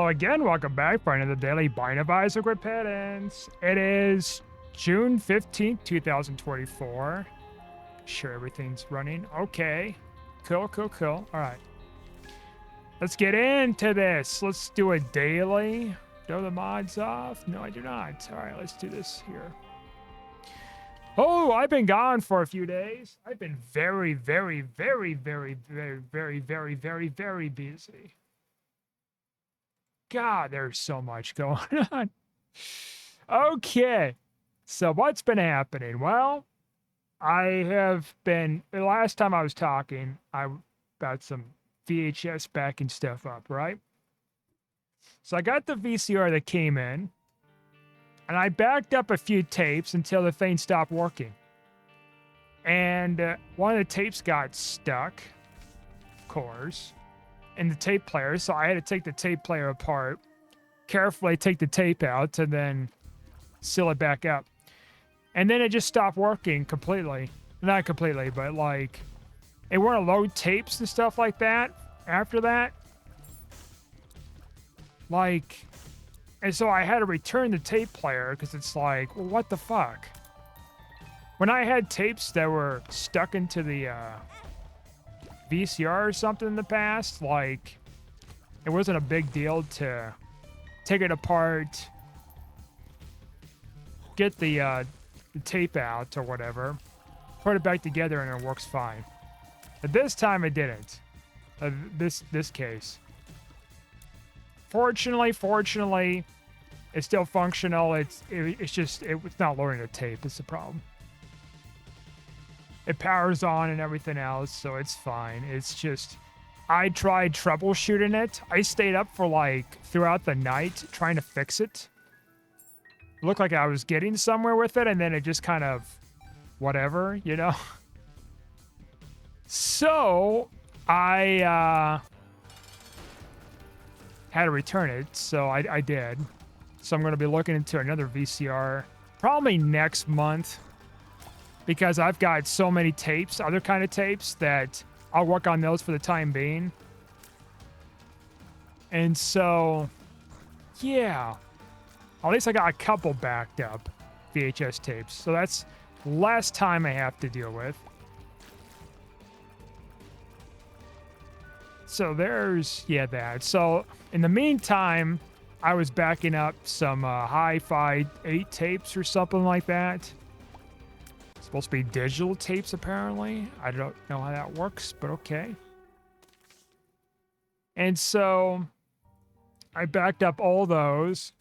Hello again, welcome back for another daily Binding of Isaac with Pittance. It is June 15th, 2024. Sure everything's running. Okay. Cool. Alright. Let's get into this. Let's do a daily. Throw the mods off. No, I do not. Alright, let's do this here. Oh, I've been gone for a few days. I've been very busy. God, there's so much going on. Okay. So what's been happening? Well, I have been, the last time I was talking, I about some VHS backing stuff up, right? So I got the VCR that came in, and I backed up a few tapes until the thing stopped working. And one of the tapes got stuck, of course, in the tape player, so I had to take the tape player apart, carefully take the tape out, and then seal it back up. And then it just stopped working completely. Not completely, but like, it wouldn't load tapes and stuff like that after that. Like, and so I had to return the tape player because it's like, well, what the fuck? When I had tapes that were stuck into the VCR or something in the past, like, it wasn't a big deal to take it apart, get the tape out or whatever, put it back together, and it works fine. But this time it didn't. This case. Fortunately, it's still functional. It's not loading the tape. It's the problem. It powers on and everything else, so it's fine. It's just, I tried troubleshooting it. I stayed up for like throughout the night trying to fix it. It looked like I was getting somewhere with it, and then it just kind of whatever, you know? So I had to return it, so I did. So I'm going to be looking into another VCR probably next month, because I've got so many tapes, other kind of tapes, that I'll work on those for the time being. And so, yeah, at least I got a couple backed up VHS tapes. So that's less time I have to deal with. So there's, yeah, that. So in the meantime, I was backing up some Hi-Fi 8 tapes or something like that. Supposed to be digital tapes, apparently. I don't know how that works, but okay. And so I backed up all those.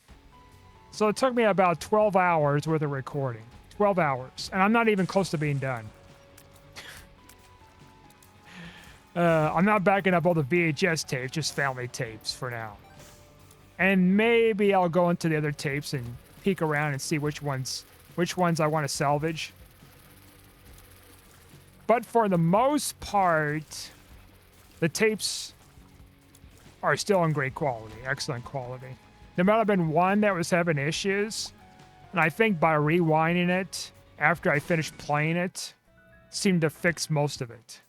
So it took me about 12 hours worth of recording. 12 hours. And I'm not even close to being done. I'm not backing up all the VHS tapes, just family tapes for now. And maybe I'll go into the other tapes and peek around and see which ones I want to salvage. But for the most part, the tapes are still in great quality, excellent quality. There might have been one that was having issues, and I think by rewinding it after I finished playing it, seemed to fix most of it.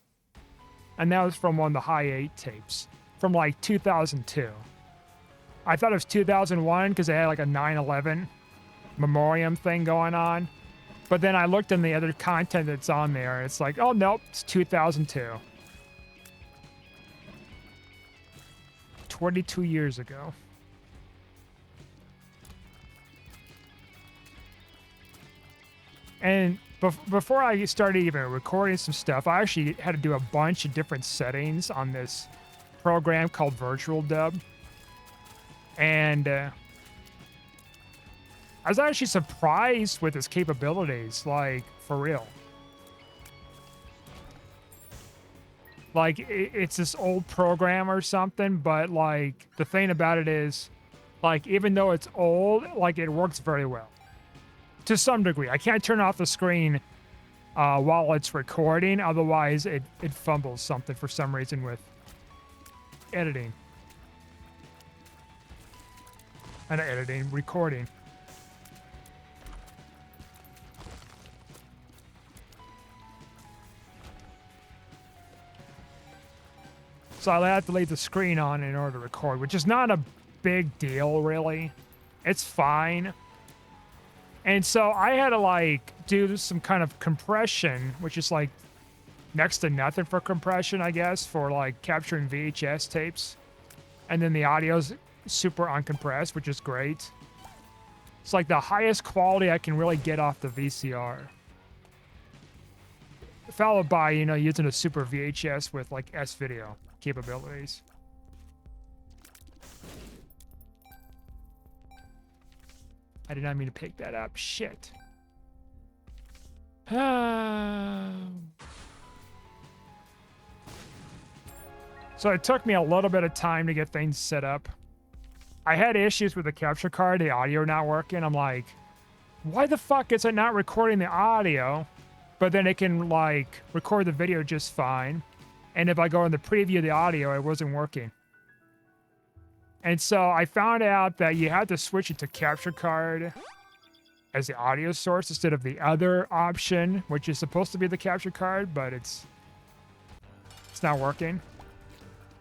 And that was from one of the Hi-8 tapes from like 2002. I thought it was 2001 because they had like a 9/11 memoriam thing going on. But then I looked in the other content that's on there, and it's like, oh, nope, it's 2002. 22 years ago. And before I started even recording some stuff, I actually had to do a bunch of different settings on this program called Virtual Dub. And I was actually surprised with its capabilities, like, for real. Like, it's this old program or something, but, like, the thing about it is, like, even though it's old, like, it works very well. To some degree. I can't turn off the screen while it's recording, otherwise it fumbles something for some reason with editing. Not editing, recording. So I'll have to leave the screen on in order to record, which is not a big deal, really. It's fine. And so I had to like do some kind of compression, which is like next to nothing for compression, I guess, for like capturing VHS tapes. And then the audio's super uncompressed, which is great. It's like the highest quality I can really get off the VCR. Followed by, you know, using a super VHS with like S-video capabilities. I did not mean to pick that up. Shit. So it took me a little bit of time to get things set up. I had issues with the capture card, the audio not working. I'm like, why the fuck is it not recording the audio? But then it can like record the video just fine. And if I go in the preview of the audio, it wasn't working. And so I found out that you had to switch it to capture card as the audio source instead of the other option, which is supposed to be the capture card, but it's not working.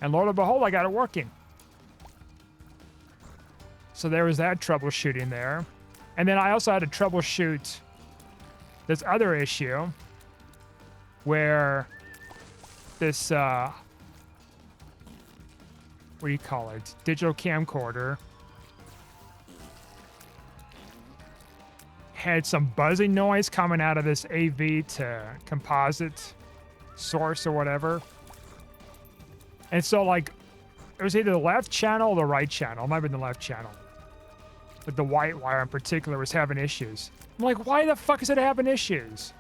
And lo and behold, I got it working. So there was that troubleshooting there. And then I also had to troubleshoot this other issue where this, what do you call it? Digital camcorder had some buzzing noise coming out of this AV to composite source or whatever. And so, like, it was either the left channel or the right channel. It might have been the left channel. But the white wire in particular was having issues. I'm like, why the fuck is it having issues?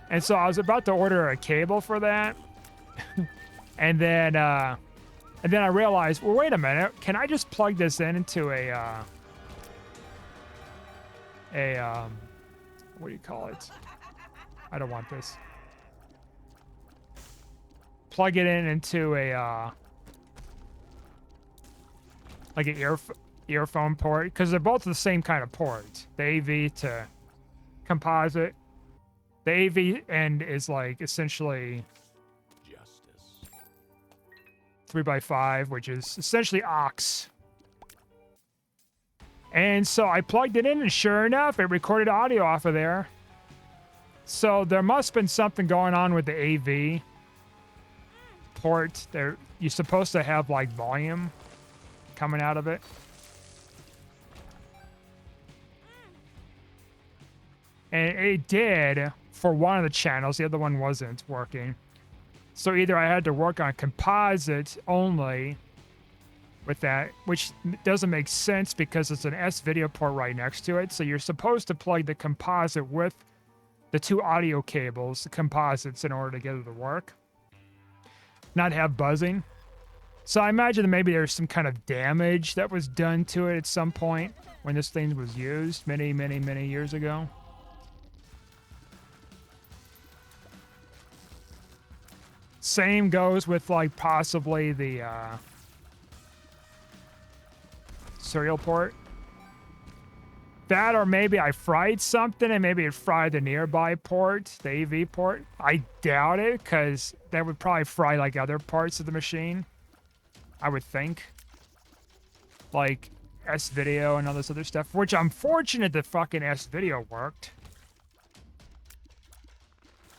And so I was about to order a cable for that. and then I realized, well, wait a minute. Can I just plug this into what do you call it? I don't want this. Plug it into a like an earphone port, because they're both the same kind of port. The AV to composite. The AV end is like essentially 3x5, which is essentially aux. And so I plugged it in, and sure enough, it recorded audio off of there. So there must have been something going on with the AV port. There, you're supposed to have like volume coming out of it. And it did for one of the channels. The other one wasn't working. So either I had to work on composite only with that, which doesn't make sense because it's an S-video port right next to it. So you're supposed to plug the composite with the two audio cables, the composites, in order to get it to work. Not have buzzing. So I imagine that maybe there's some kind of damage that was done to it at some point when this thing was used many, many, many years ago. Same goes with like possibly the serial port. That, or maybe I fried something and maybe it fried the nearby port, the AV port. I doubt it, because that would probably fry like other parts of the machine, I would think. Like S-video and all this other stuff, which I'm fortunate that fucking S-video worked.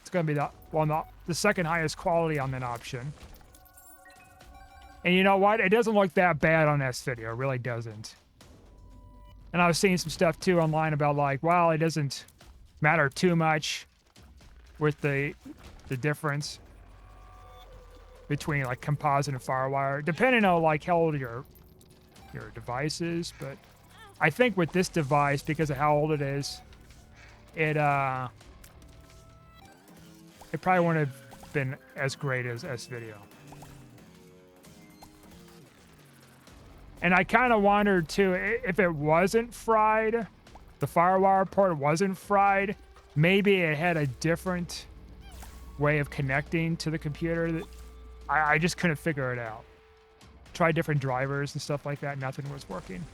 It's going to be the second highest quality on that option. And you know what? It doesn't look that bad on S-video. It really doesn't. And I was seeing some stuff too online about like, well, it doesn't matter too much with the difference between like composite and FireWire, depending on like how old your device is. But I think with this device, because of how old it is, it probably wouldn't have been as great as S-video. And I kind of wondered too, if it wasn't fried, the FireWire port wasn't fried, maybe it had a different way of connecting to the computer that I just couldn't figure it out. Tried different drivers and stuff like that, nothing was working.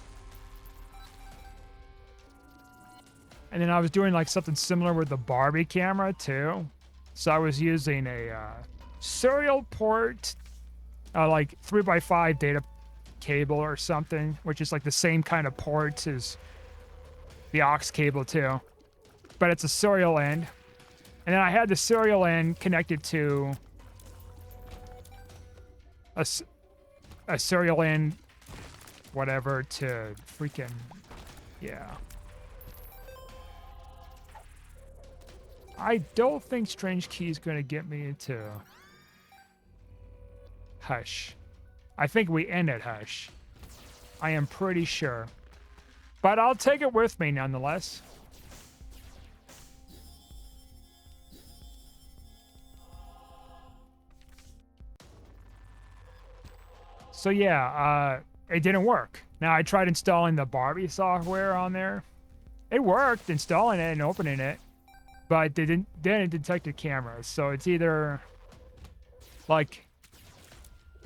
And then I was doing like something similar with the Barbie camera too. So I was using a serial port, like 3x5 data cable or something, which is like the same kind of ports as the aux cable too. But it's a serial end. And then I had the serial end connected to a serial end, whatever, to freaking, yeah. I don't think Strange Key is going to get me into Hush. I think we end at Hush. I am pretty sure. But I'll take it with me nonetheless. So yeah, it didn't work. Now I tried installing the Barbie software on there. It worked, installing it and opening it, but it didn't detect the cameras. So it's either like,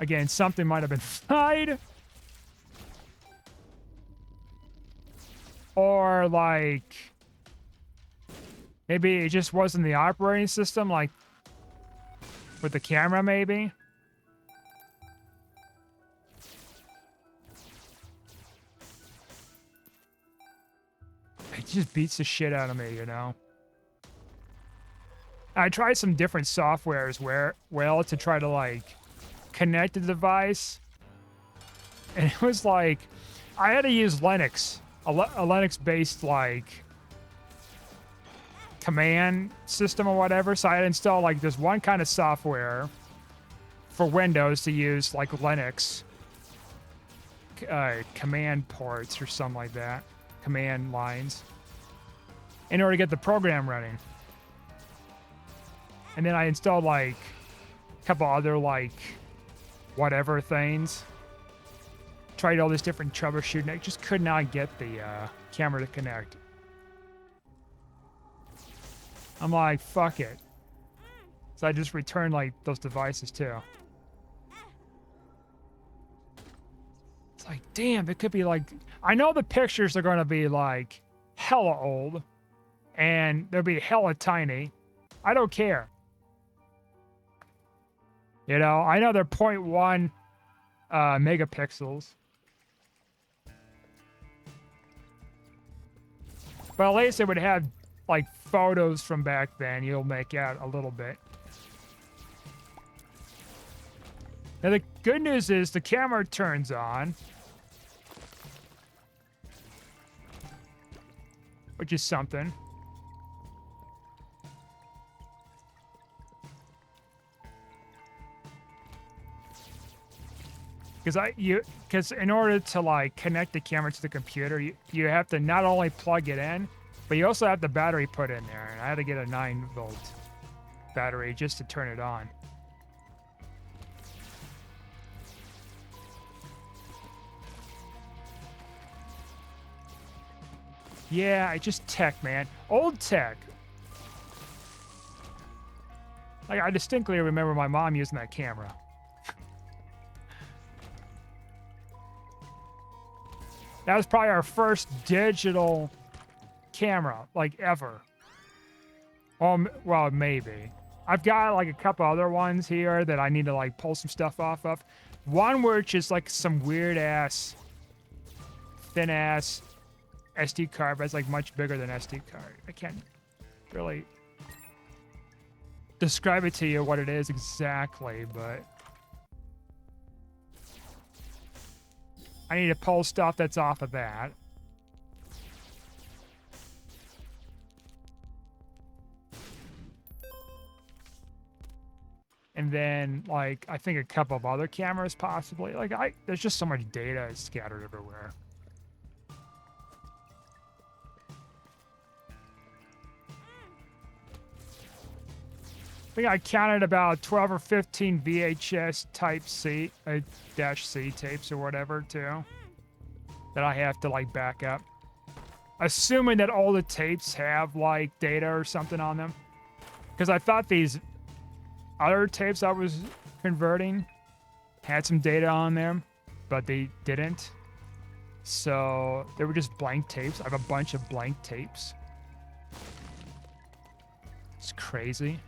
again, something might have been fried, or like maybe it just wasn't the operating system, like with the camera maybe. It just beats the shit out of me, you know? I tried some different softwares to try to like connect the device. And it was like, I had to use Linux, a Linux-based like command system or whatever. So I had to install like this one kind of software for Windows to use like Linux command ports or something like that, command lines, in order to get the program running. And then I installed like a couple other like whatever things. Tried all this different troubleshooting. I just could not get the camera to connect. I'm like, fuck it. So I just returned like those devices too. It's like, damn, it could be like, I know the pictures are going to be like hella old and they'll be hella tiny. I don't care. You know, I know they're 0.1 megapixels. But at least it would have like photos from back then. You'll make out a little bit. Now the good news is the camera turns on, which is something. Because in order to like connect the camera to the computer, you have to not only plug it in, but you also have the battery put in there. And I had to get a 9-volt battery just to turn it on. Yeah, I just tech, man. Old tech. Like, I distinctly remember my mom using that camera. That was probably our first digital camera, like, ever. Well, maybe. I've got, like, a couple other ones here that I need to, like, pull some stuff off of. One which is, like, some weird-ass, thin-ass SD card, but it's, like, much bigger than SD card. I can't really describe it to you what it is exactly, but I need to pull stuff that's off of that. And then, like, I think a couple of other cameras possibly. Like, there's just so much data scattered everywhere. I think I counted about 12 or 15 VHS type C, -C tapes or whatever, too, that I have to, like, back up. Assuming that all the tapes have, like, data or something on them. Because I thought these other tapes I was converting had some data on them, but they didn't. So they were just blank tapes. I have a bunch of blank tapes. It's crazy.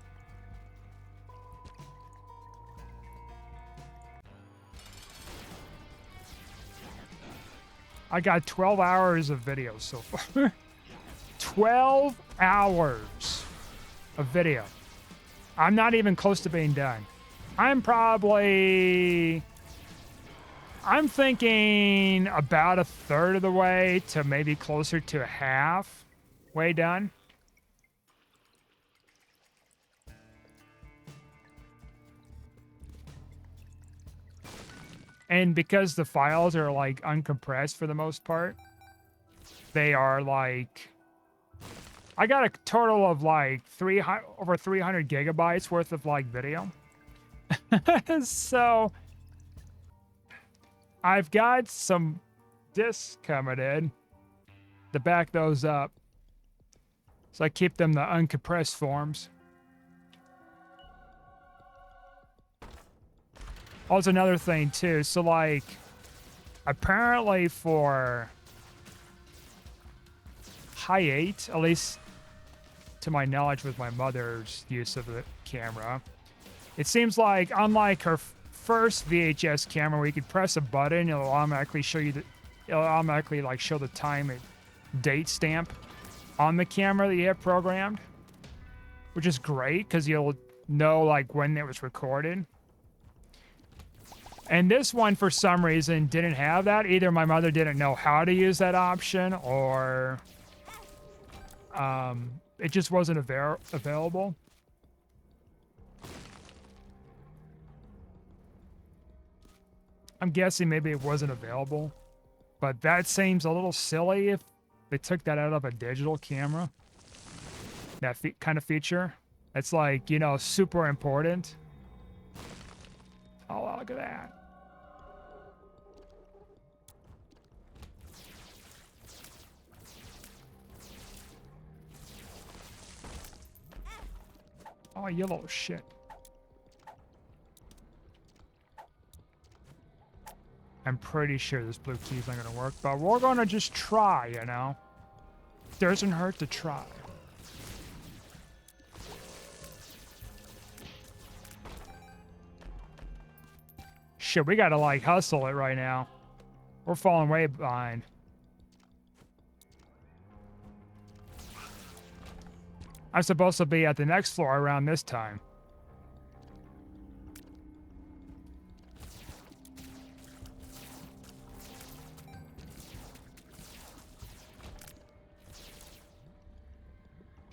I got 12 hours of video so far. 12 hours of video. I'm not even close to being done. I'm thinking about a third of the way to maybe closer to half way done. And because the files are like uncompressed for the most part, they are like, I got a total of like over 300 gigabytes worth of like video. So I've got some discs coming in to back those up. So I keep them the uncompressed forms. Also another thing too, so like apparently for Hi8, at least to my knowledge with my mother's use of the camera, it seems like unlike her first VHS camera where you could press a button, it'll automatically show you it'll automatically like show the time and date stamp on the camera that you have programmed, which is great because you'll know like when it was recorded. And this one, for some reason, didn't have that. Either my mother didn't know how to use that option, or it just wasn't available. I'm guessing maybe it wasn't available. But that seems a little silly if they took that out of a digital camera. That kind of feature. It's like, you know, super important. Oh, look at that. Oh, you little shit. I'm pretty sure this blue key's not gonna work, but we're gonna just try, you know? Doesn't hurt to try. Shit, we gotta like hustle it right now. We're falling way behind. I'm supposed to be at the next floor around this time.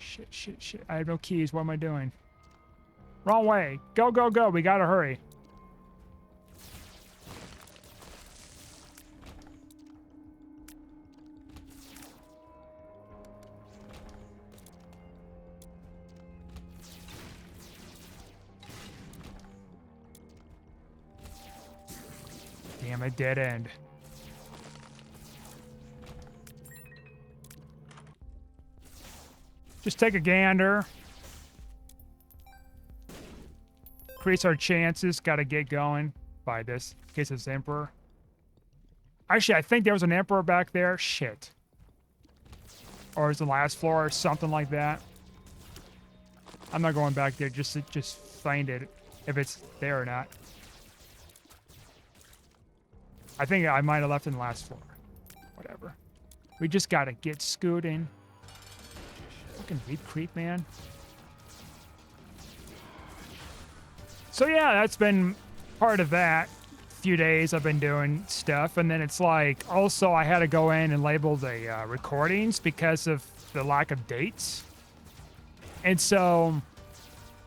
Shit. I have no keys. What am I doing? Wrong way. Go, go, go. We gotta hurry. Damn it, dead end. Just take a gander. Increase our chances. Gotta get going by this. In case it's Emperor. Actually, I think there was an Emperor back there. Shit. Or is the last floor or something like that. I'm not going back there just to find it if it's there or not. I think I might have left in the last floor. Whatever. We just gotta get scooting. Fucking deep creep, man. So yeah, that's been part of that. Few days I've been doing stuff, and then it's like also I had to go in and label the recordings because of the lack of dates. And so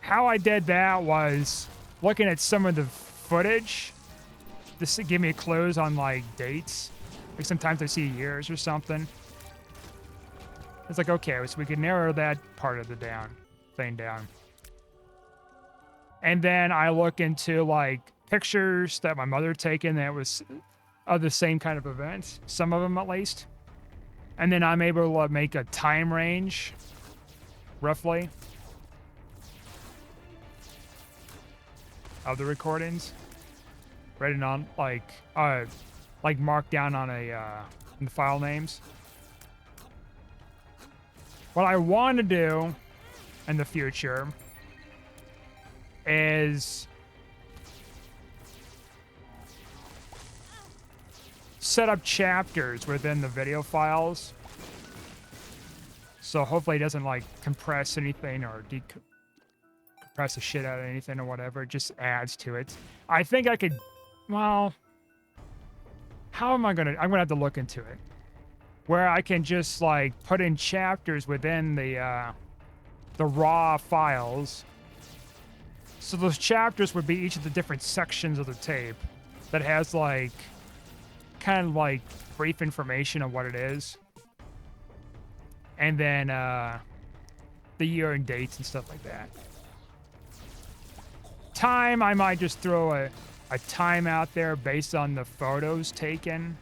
how I did that was looking at some of the footage. This to give me clues on like dates. Like sometimes I see years or something. It's like, okay, so we can narrow that part of the thing down. And then I look into like pictures that my mother taken that was of the same kind of event, some of them at least. And then I'm able to make a time range, roughly, of the recordings. Written on like marked down on in the file names. What I want to do in the future is set up chapters within the video files. So hopefully it doesn't like compress anything or compress the shit out of anything or whatever. It just adds to it. I think I could, well, how am I gonna, I'm gonna have to look into it. Where I can just like put in chapters within the raw files. So those chapters would be each of the different sections of the tape that has like, kind of like brief information on what it is. And then the year and dates and stuff like that. Time, I might just throw a time out there based on the photos taken,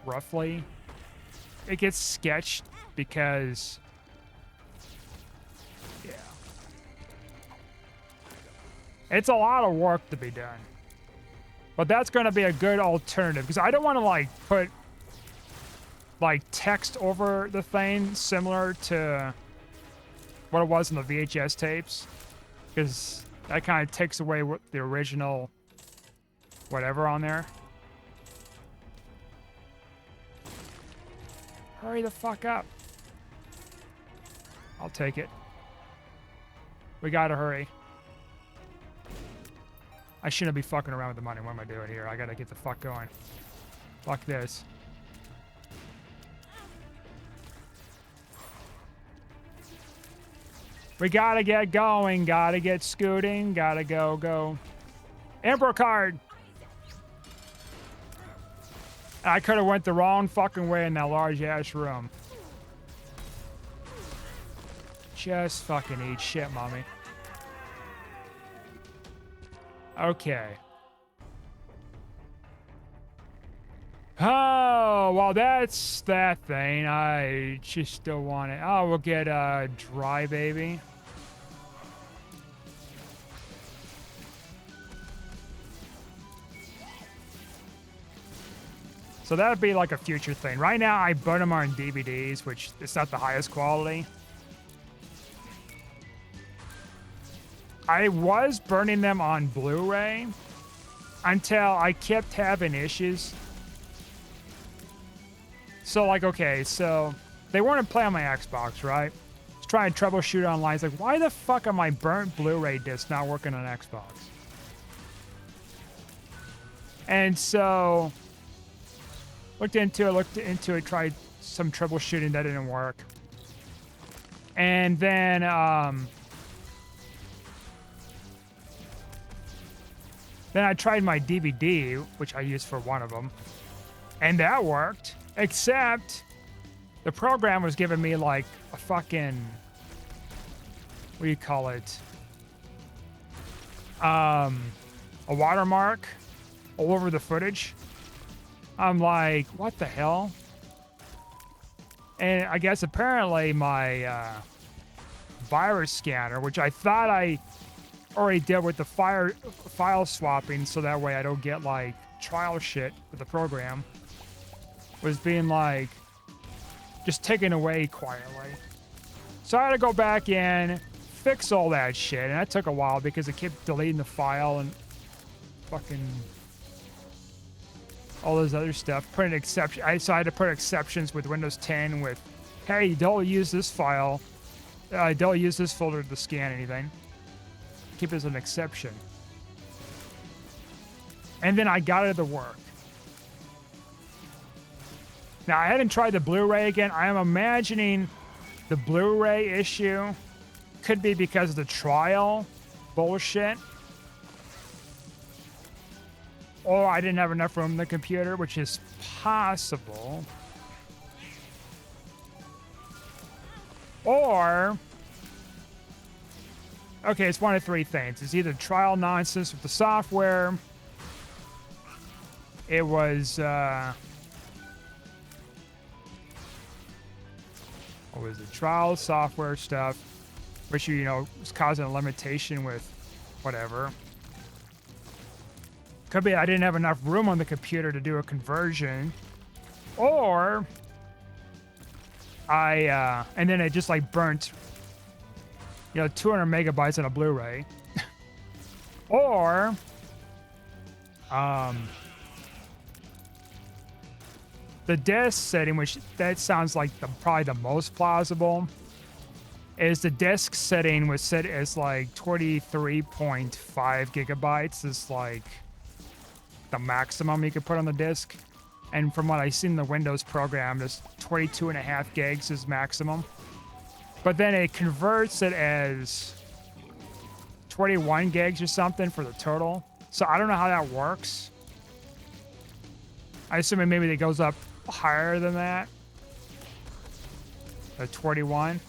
roughly. It gets sketched because, yeah. It's a lot of work to be done. But that's going to be a good alternative because I don't want to like put like text over the thing similar to what it was in the VHS tapes, because that kind of takes away what the original whatever on there. Hurry the fuck up. I'll take it. We gotta hurry. I shouldn't be fucking around with the money. What am I doing here? I gotta get the fuck going. Fuck this. We gotta get going, gotta get scooting, gotta go. Emperor card! I could have went the wrong fucking way in that large ass room. Just fucking eat shit, mommy. Okay. Oh, well, that's that thing. I just still want it. Oh, we'll get Dry Baby. So that would be like a future thing. Right now, I burn them on DVDs, which is not the highest quality. I was burning them on Blu-ray until I kept having issues. So, like, okay, so they weren't playing on my Xbox, right? I was trying to troubleshoot online. It's like, why the fuck are my burnt Blu-ray discs not working on Xbox? And so looked into it, tried some troubleshooting, that didn't work. And then I tried my DVD, which I used for one of them, and that worked, except the program was giving me like a fucking, what do you call it? A watermark all over the footage. I'm like, what the hell? And I guess apparently my virus scanner, which I thought I already did with the file swapping, so that way I don't get like trial shit with the program, was being like just taken away quietly. So I had to go back in, fix all that shit, and that took a while because it kept deleting the file and fucking all those other stuff. Put an exception. So I had to put exceptions with Windows 10 with, hey, don't use this file. Don't use this folder to scan anything. Keep it as an exception. And then I got it to work. Now, I haven't tried the Blu-ray again. I am imagining the Blu-ray issue could be because of the trial bullshit. Or I didn't have enough room in the computer, which is possible. Or, okay, it's one of three things. It's either trial nonsense with the software. It was, what was it? Trial software stuff, which, you know, was causing a limitation with whatever. Could be I didn't have enough room on the computer to do a conversion. Or and then it just like burnt, 200 megabytes on a Blu-ray. Or, The disk setting, which that sounds like probably the most plausible, is the disk setting was set as like 23.5 gigabytes is like the maximum you could put on the disk. And from what I've seen in the Windows program, there's 22.5 gigs is maximum. But then it converts it as 21 gigs or something for the total. So I don't know how that works. I assume maybe it goes up higher than that. The 21.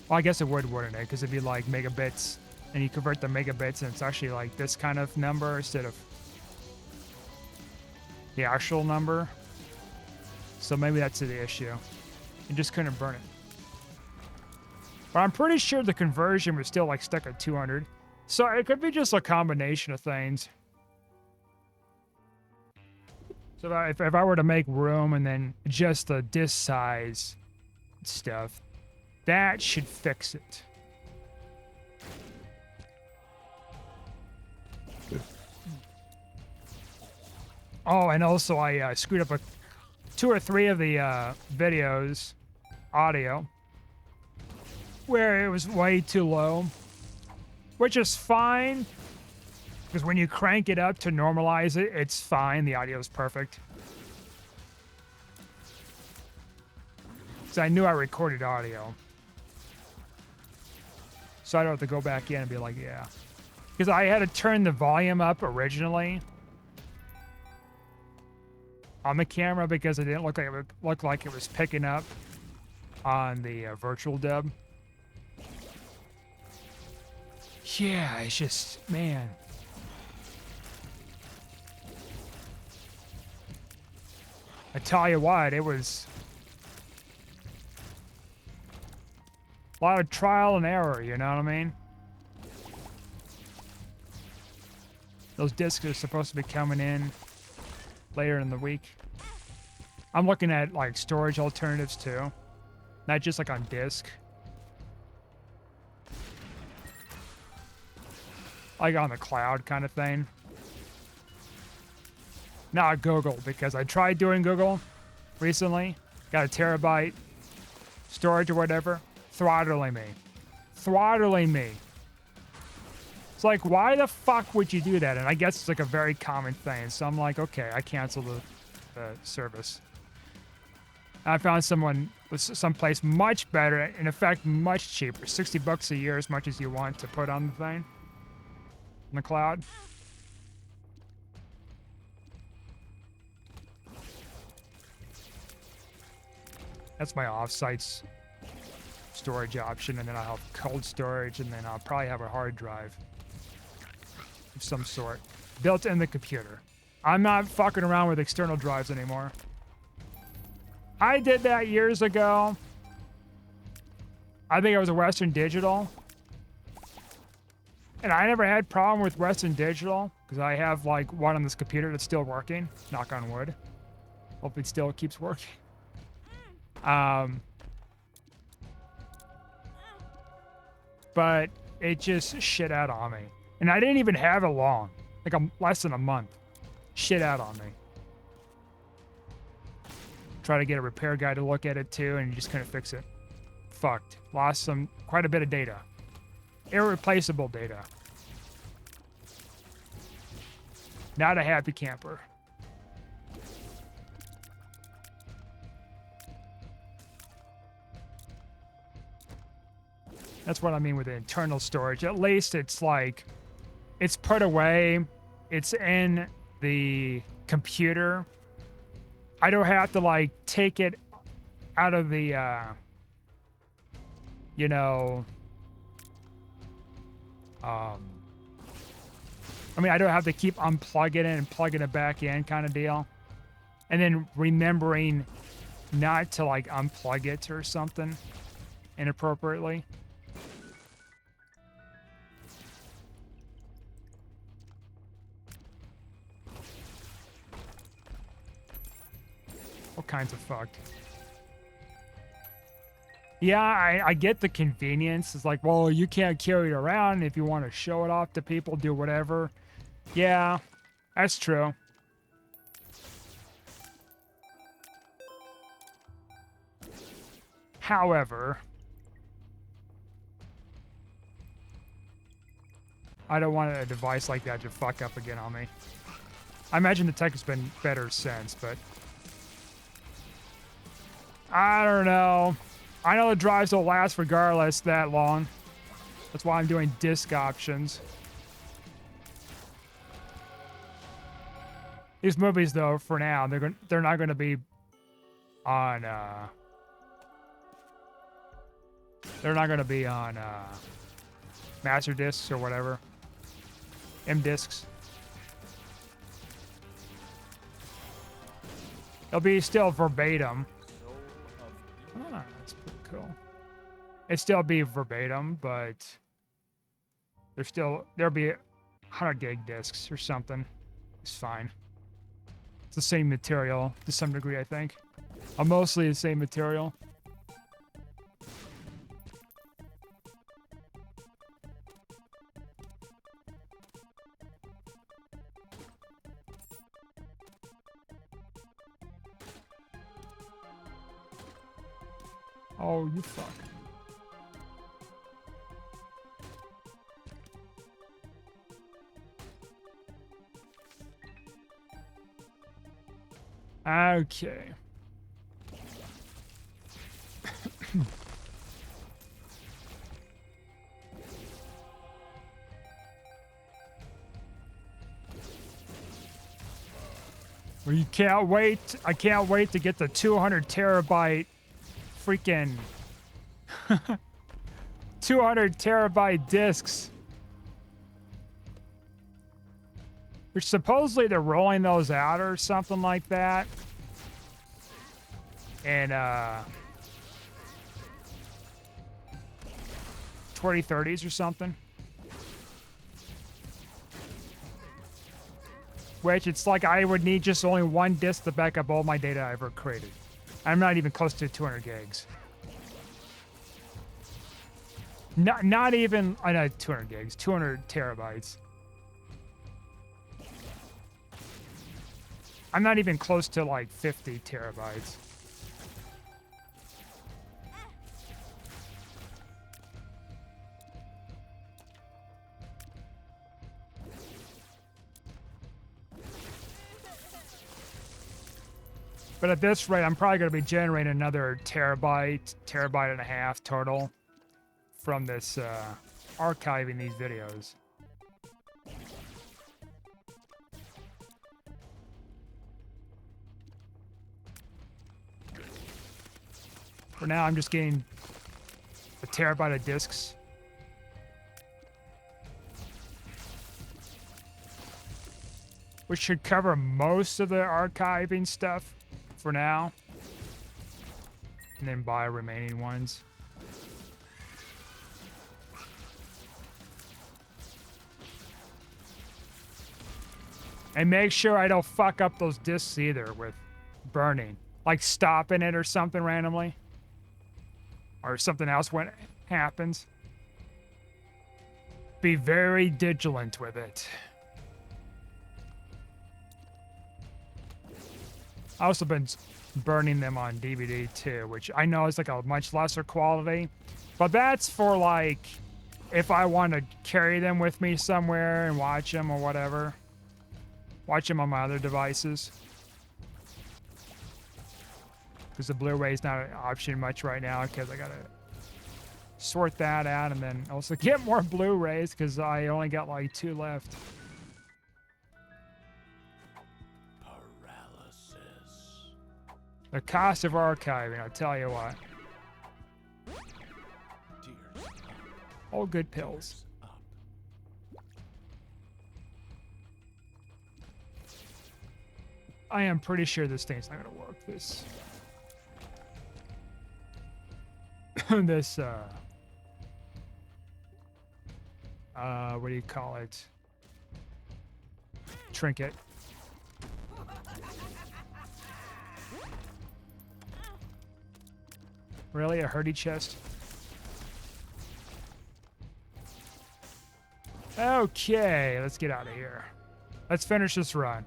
Well, I guess it would, wouldn't it? Because it'd be like megabits, and you convert the megabits, and it's actually like this kind of number instead of the actual number. So maybe that's the issue. You just couldn't burn it. But I'm pretty sure the conversion was still like stuck at 200. So it could be just a combination of things. So if I were to make room and then adjust the disk size stuff, that should fix it. Oh, and also I screwed up 2 or 3 of the videos, audio, where it was way too low, which is fine, because when you crank it up to normalize it, it's fine. The audio is perfect. So I knew I recorded audio. So I don't have to go back in and be like, yeah. Because I had to turn the volume up originally on the camera because it didn't look like it was picking up on the virtual dub. Yeah, it's just, man. I tell you what, it was a lot of trial and error, you know what I mean? Those discs are supposed to be coming in later in the week. I'm looking at like storage alternatives too, not just like on disk. Like on the cloud kind of thing. Not Google, because I tried doing Google recently. Got a terabyte storage or whatever. Throttling me. Throttling me. It's like, why the fuck would you do that? And I guess it's like a very common thing. So I'm like, okay, I cancel the service. I found someplace much better, in effect, much cheaper. $60 a year, as much as you want to put on the thing. In the cloud. That's my offsites storage option, and then I'll have cold storage, and then I'll probably have a hard drive of some sort built in the computer. I'm not fucking around with external drives anymore. I did that years ago. I think it was a Western Digital. And I never had problem with Western Digital because I have like one on this computer that's still working. Knock on wood. Hope it still keeps working. But it just shit out on me. And I didn't even have it long. Like less than a month. Shit out on me. Try to get a repair guy to look at it too, and you just couldn't fix it. Fucked. Lost quite a bit of data. Irreplaceable data. Not a happy camper. That's what I mean with the internal storage. At least it's like, it's put away. It's in the computer. I don't have to like take it out of the, you know, I mean, I don't have to keep unplugging it and plugging it back in kind of deal. And then remembering not to like unplug it or something inappropriately. All kinds of fucked. Yeah, I get the convenience. It's like, well, you can't carry it around. If you want to show it off to people, do whatever. Yeah, that's true. However, I don't want a device like that to fuck up again on me. I imagine the tech has been better since, but I don't know. I know the drives will last regardless that long. That's why I'm doing disk options. These movies, though, for now, they're not going to be on. They're not going to be on master discs or whatever. M discs. It'll be still verbatim. Ah, that's pretty cool. It'd still be verbatim, but there'll be 100 gig discs or something. It's fine. It's the same material to some degree, I think. Mostly the same material. Oh, you fuck. Okay. Well, you can't wait. I can't wait to get the 200 terabyte freaking 200 terabyte discs. Supposedly they're rolling those out or something like that. And 2030s or something. Which it's like I would need just only one disk to back up all my data I ever created. I'm not even close to 200 gigs. Not even, I know 200 gigs, 200 terabytes. I'm not even close to like 50 terabytes. But at this rate, I'm probably going to be generating another terabyte and a half total from this archiving these videos. For now, I'm just getting a terabyte of discs. Which should cover most of the archiving stuff for now. And then buy remaining ones. And make sure I don't fuck up those discs either with burning. Like stopping it or something randomly. Or something else when it happens. Be very vigilant with it. I also been burning them on DVD too, which I know is like a much lesser quality. But that's for like, if I want to carry them with me somewhere and watch them or whatever. Watch them on my other devices. Because the Blu-ray is not an option much right now because I got to sort that out and then also get more Blu-rays because I only got like 2 left. Paralysis. The cost of archiving, I'll tell you what. All good pills. I am pretty sure this thing's not gonna work. This what do you call it? Trinket. Really? A Hurdy chest? Okay, let's get out of here. Let's finish this run.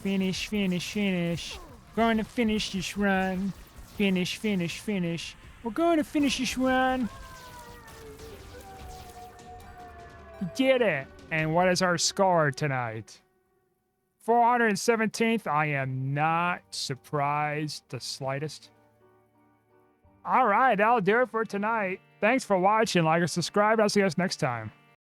Finish, finish, finish. Going to finish this run. Finish, finish, finish. We're going to finish this run. You did it. And what is our score tonight? 417th. I am not surprised the slightest. All right, that'll do it for tonight. Thanks for watching. Like or subscribe. I'll see you guys next time.